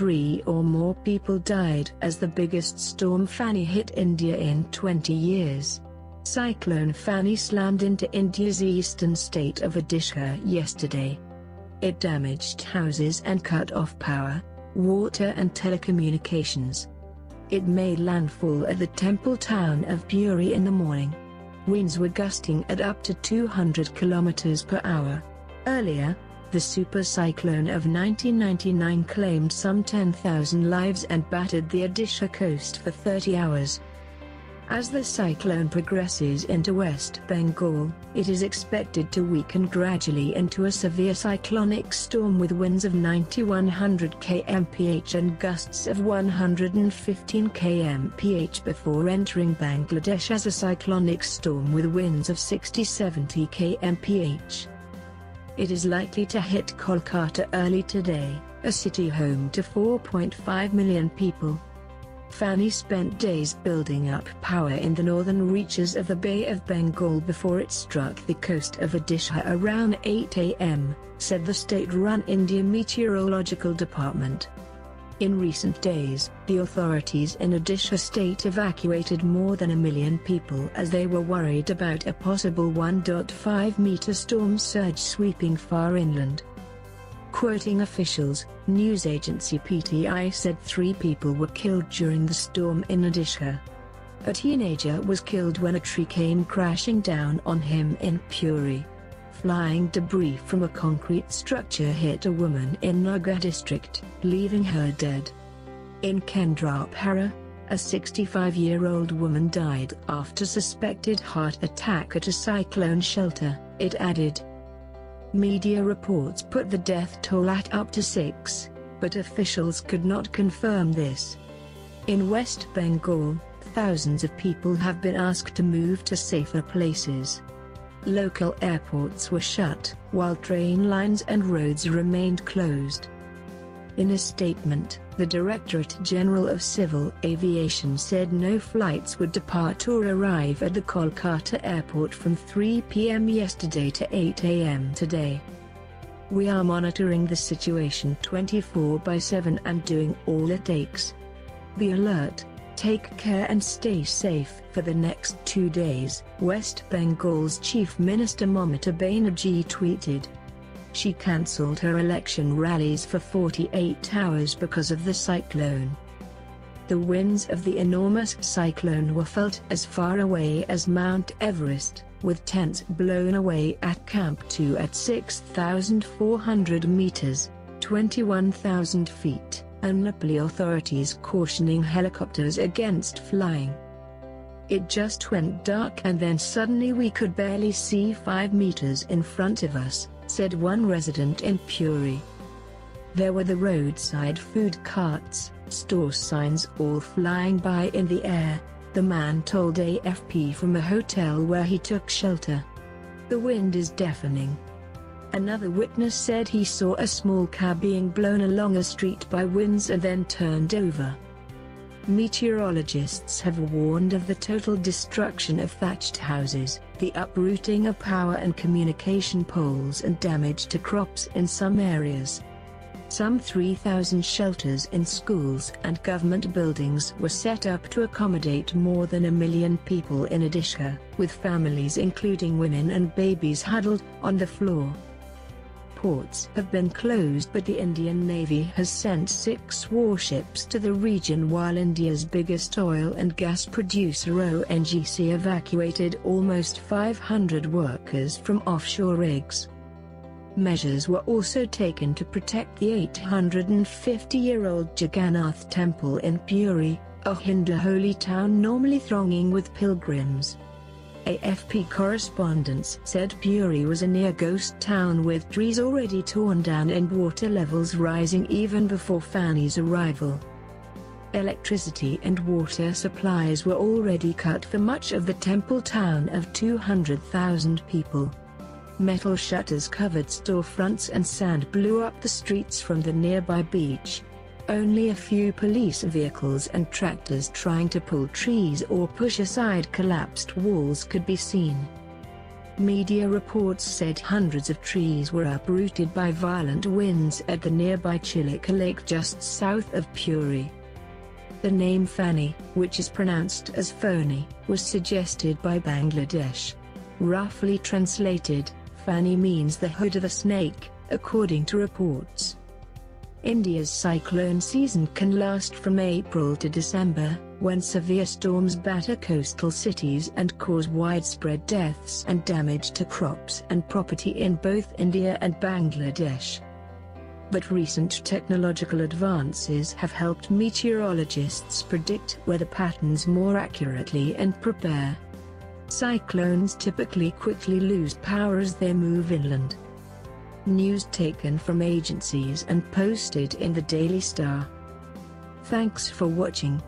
3 or more people died as the biggest storm Fani hit India in 20 years. Cyclone Fani slammed into India's eastern state of Odisha yesterday. It damaged houses and cut off power, water and telecommunications. It made landfall at the temple town of Puri in the morning. Winds were gusting at up to 200 kilometers per hour. Earlier, the Super Cyclone of 1999 claimed some 10,000 lives and battered the Odisha coast for 30 hours. As the cyclone progresses into West Bengal, it is expected to weaken gradually into a severe cyclonic storm with winds of 90–100 kmph and gusts of 115 kmph before entering Bangladesh as a cyclonic storm with winds of 60–70 kmph. It is likely to hit Kolkata early today, a city home to 4.5 million people. Fani spent days building up power in the northern reaches of the Bay of Bengal before it struck the coast of Odisha around 8 am, said the state-run India Meteorological Department. In recent days, the authorities in Odisha state evacuated more than 1 million people as they were worried about a possible 1.5-meter storm surge sweeping far inland. Quoting officials, news agency PTI said 3 people were killed during the storm in Odisha. A teenager was killed when a tree came crashing down on him in Puri. Flying debris from a concrete structure hit a woman in Nagar district, leaving her dead. In Kendrapara, a 65-year-old woman died after suspected heart attack at a cyclone shelter, it added. Media reports put the death toll at up to 6, but officials could not confirm this. In West Bengal, thousands of people have been asked to move to safer places. Local airports were shut, while train lines and roads remained closed. In a statement, the Directorate General of Civil Aviation said no flights would depart or arrive at the Kolkata airport from 3 p.m. yesterday to 8 a.m. today. We are monitoring the situation 24/7 and doing all it takes. Be alert, take care and stay safe for the next 2 days, West Bengal's Chief Minister Mamata Banerjee tweeted. She cancelled her election rallies for 48 hours because of the cyclone. The winds of the enormous cyclone were felt as far away as Mount Everest, with tents blown away at Camp 2 at 6,400 meters, 21,000 feet, and Nepali authorities cautioning helicopters against flying. It just went dark and then suddenly we could barely see 5 meters in front of us, said one resident in Puri. There were the roadside food carts, store signs all flying by in the air, the man told AFP from a hotel where he took shelter. The wind is deafening. Another witness said he saw a small car being blown along a street by winds and then turned over. Meteorologists have warned of the total destruction of thatched houses, the uprooting of power and communication poles and damage to crops in some areas. Some 3,000 shelters in schools and government buildings were set up to accommodate more than 1 million people in Odisha, with families including women and babies huddled on the floor. Ports have been closed but the Indian Navy has sent 6 warships to the region while India's biggest oil and gas producer ONGC evacuated almost 500 workers from offshore rigs. Measures were also taken to protect the 850-year-old Jagannath Temple in Puri, a Hindu holy town normally thronging with pilgrims. AFP correspondents said Puri was a near ghost town with trees already torn down and water levels rising even before Fani's arrival. Electricity and water supplies were already cut for much of the temple town of 200,000 people. Metal shutters covered storefronts and sand blew up the streets from the nearby beach. Only a few police vehicles and tractors trying to pull trees or push aside collapsed walls could be seen. Media reports said hundreds of trees were uprooted by violent winds at the nearby Chilika Lake just south of Puri. The name Fani, which is pronounced as Phony, was suggested by Bangladesh. Roughly translated, Fani means the hood of a snake, according to reports. India's cyclone season can last from April to December, when severe storms batter coastal cities and cause widespread deaths and damage to crops and property in both India and Bangladesh. But recent technological advances have helped meteorologists predict weather patterns more accurately and prepare. Cyclones typically quickly lose power as they move inland. News taken from agencies and posted in the Daily Star. Thanks for watching.